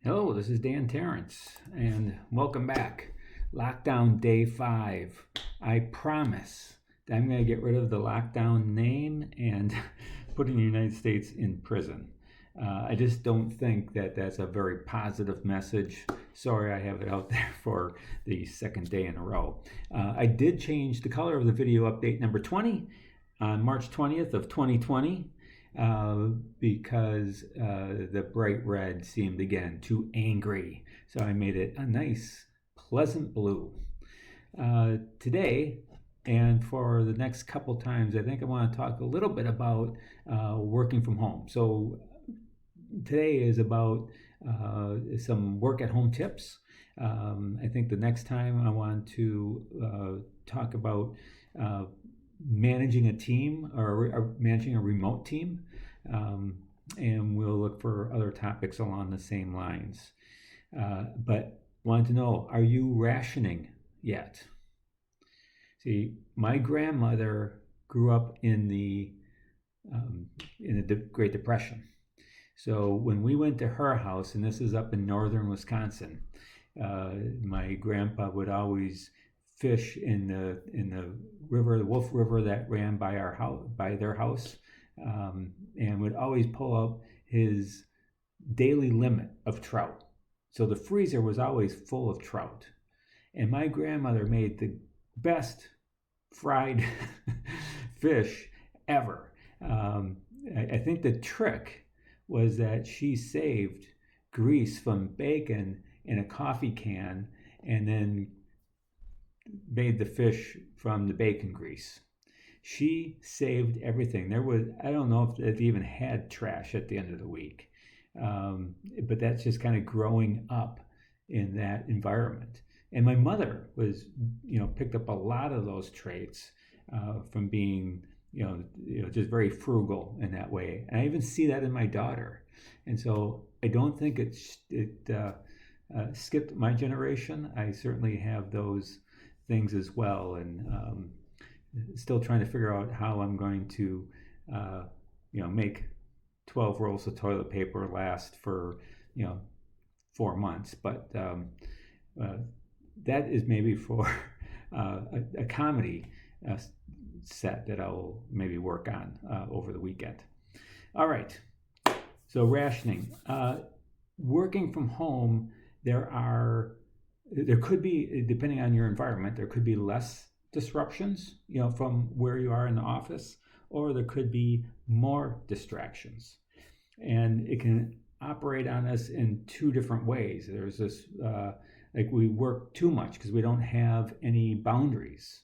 Hello, this is Dan Terrence, and welcome back. Lockdown Day 5. I promise that I'm going to get rid of the lockdown name and putting the United States in prison. I just don't think that that's a very positive message. Sorry, I have it out there for the second day in a row. I did change the color of the video update number 20 on March 20th of 2020. Because the bright red seemed again too angry. So I made it a nice, pleasant blue. Today, and for the next couple times, I think I want to talk a little bit about working from home. So today is about some work at home tips. I think the next time I want to talk about managing a team or managing a remote team. And we'll look for other topics along the same lines. But wanted to know, are you rationing yet? See, my grandmother grew up in the Great Depression. So when we went to her house, and this is up in northern Wisconsin, my grandpa would always fish in the river, the Wolf River that ran by our house, by their house, and would always pull up his daily limit of trout. So the freezer was always full of trout, and my grandmother made the best fried fish ever. I think the trick was that she saved grease from bacon in a coffee can, and then made the fish from the bacon grease. She saved everything. I don't know if it even had trash at the end of the week, but that's just kind of growing up in that environment. And my mother was, picked up a lot of those traits from being, just very frugal in that way. And I even see that in my daughter. And so I don't think it skipped my generation. I certainly have those things as well, and still trying to figure out how I'm going to make 12 rolls of toilet paper last for 4 months, but that is maybe for a comedy set that I'll maybe work on over the weekend. All right, so rationing, working from home, there could be, depending on your environment, there could be less disruptions, from where you are in the office, or there could be more distractions. And it can operate on us in two different ways. There's this, like we work too much because we don't have any boundaries.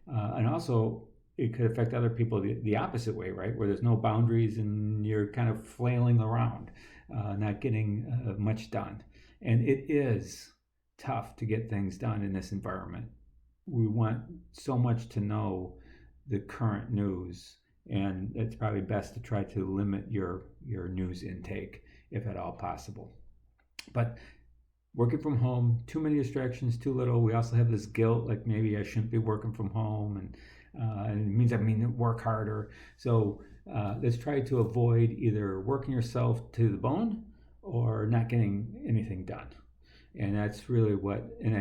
And also it could affect other people the opposite way, right? Where there's no boundaries and you're kind of flailing around, not getting much done. And it is tough to get things done in this environment. We want so much to know the current news, and it's probably best to try to limit your news intake if at all possible. But working from home, too many distractions, too little. We also have this guilt, like maybe I shouldn't be working from home, and it means I mean to work harder. So let's try to avoid either working yourself to the bone or not getting anything done. And that's really and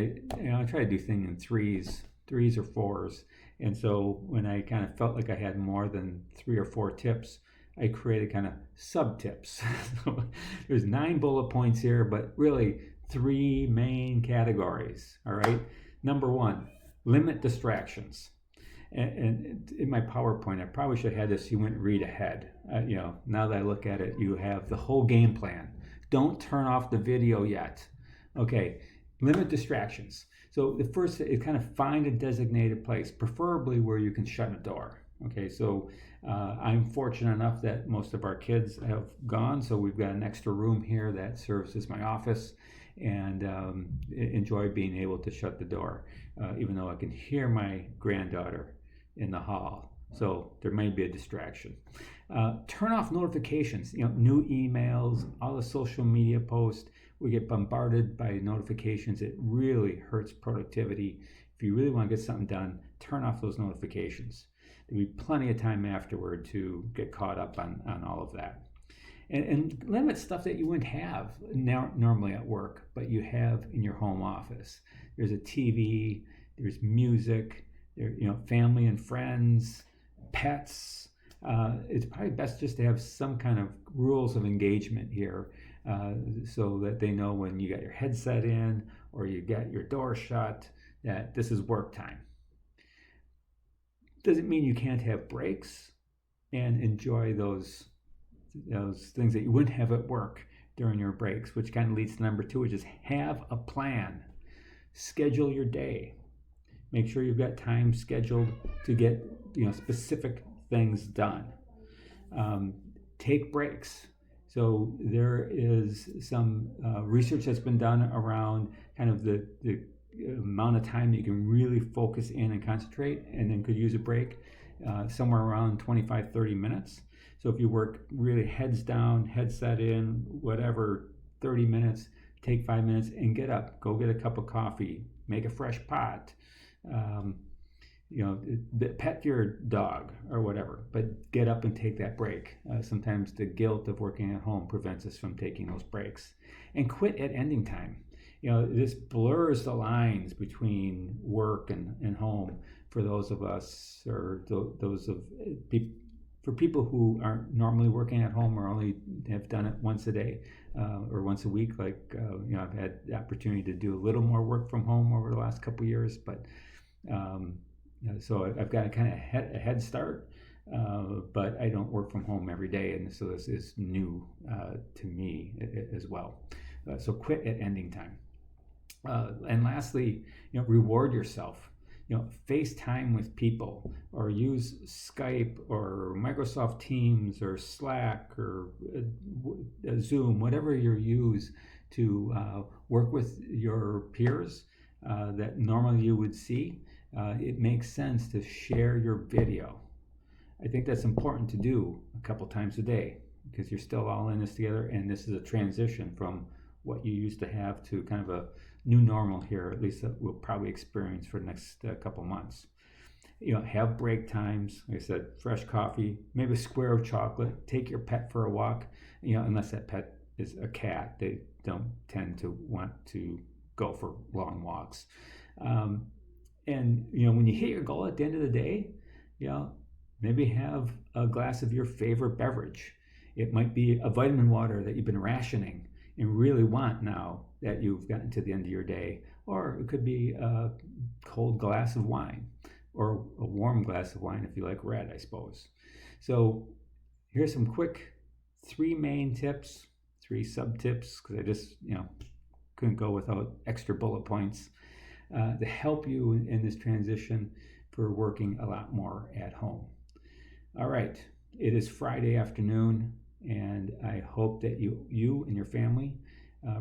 I try to do things in threes or fours. And so when I kind of felt like I had more than 3 or 4 tips, I created kind of sub tips. So there's 9 bullet points here, but really 3 main categories. All right. Number 1, limit distractions. And in my PowerPoint, I probably should have had this. You went read ahead. Now that I look at it, you have the whole game plan. Don't turn off the video yet. Okay, limit distractions. So the first is kind of find a designated place, preferably where you can shut a door. Okay, so I'm fortunate enough that most of our kids have gone, so we've got an extra room here that serves as my office, and enjoy being able to shut the door, even though I can hear my granddaughter in the hall. So there may be a distraction. Turn off notifications, new emails, all the social media posts. We get bombarded by notifications. It really hurts productivity. If you really want to get something done, turn off those notifications. There'll be plenty of time afterward to get caught up on all of that. and limit stuff that you wouldn't have normally at work, but you have in your home office. There's a TV, there's music, there, family and friends, pets. It's probably best just to have some kind of rules of engagement here, so that they know when you got your headset in or you got your door shut that this is work time. Doesn't mean you can't have breaks and enjoy those things that you wouldn't have at work during your breaks, which kind of leads to number 2, which is have a plan. Schedule your day. Make sure you've got time scheduled to get specific things done. Take breaks. So there is some research that's been done around kind of the amount of time that you can really focus in and concentrate, and then could use a break, somewhere around 25-30 minutes. So if you work really heads down, headset in, whatever, 30 minutes, take 5 minutes and get up. Go get a cup of coffee, make a fresh pot, pet your dog or whatever, but get up and take that break. Sometimes the guilt of working at home prevents us from taking those breaks. And quit at ending time. This blurs the lines between work and home for those of us, or for people who aren't normally working at home or only have done it once a day or once a week. Like I've had the opportunity to do a little more work from home over the last couple of years, but so I've got a kind of a head start, but I don't work from home every day, and so this is new to me as well. So quit at ending time. And lastly, reward yourself. FaceTime with people, or use Skype or Microsoft Teams or Slack or Zoom, whatever you use to work with your peers that normally you would see. It makes sense to share your video. I think that's important to do a couple times a day, because you're still all in this together, and this is a transition from what you used to have to kind of a new normal here, at least that we'll probably experience for the next couple months. Have break times. Like I said, fresh coffee, maybe a square of chocolate. Take your pet for a walk. Unless that pet is a cat, they don't tend to want to go for long walks. And when you hit your goal at the end of the day, maybe have a glass of your favorite beverage. It might be a vitamin water that you've been rationing and really want now that you've gotten to the end of your day. Or it could be a cold glass of wine, or a warm glass of wine if you like red, I suppose. So here's some quick 3 main tips, 3 sub tips, because I just couldn't go without extra bullet points to help you in this transition for working a lot more at home. All right, it is Friday afternoon, and I hope that you and your family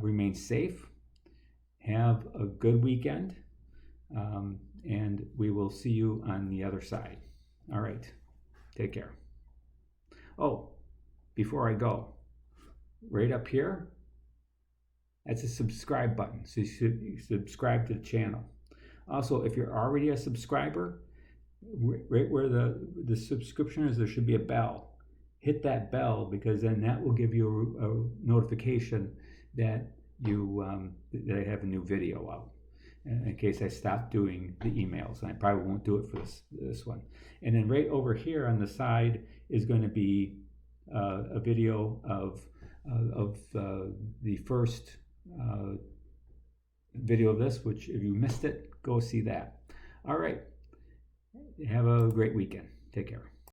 remain safe. Have a good weekend, and we will see you on the other side. All right, take care. Oh, before I go, right up here, that's a subscribe button, so you should subscribe to the channel. Also, if you're already a subscriber, right where the subscription is, there should be a bell. Hit that bell, because then that will give you a notification that that I have a new video out, in case I stop doing the emails. And I probably won't do it for this one. And then right over here on the side is going to be a video of the first video of this, which if you missed it, go see that. All right, have a great weekend. Take care.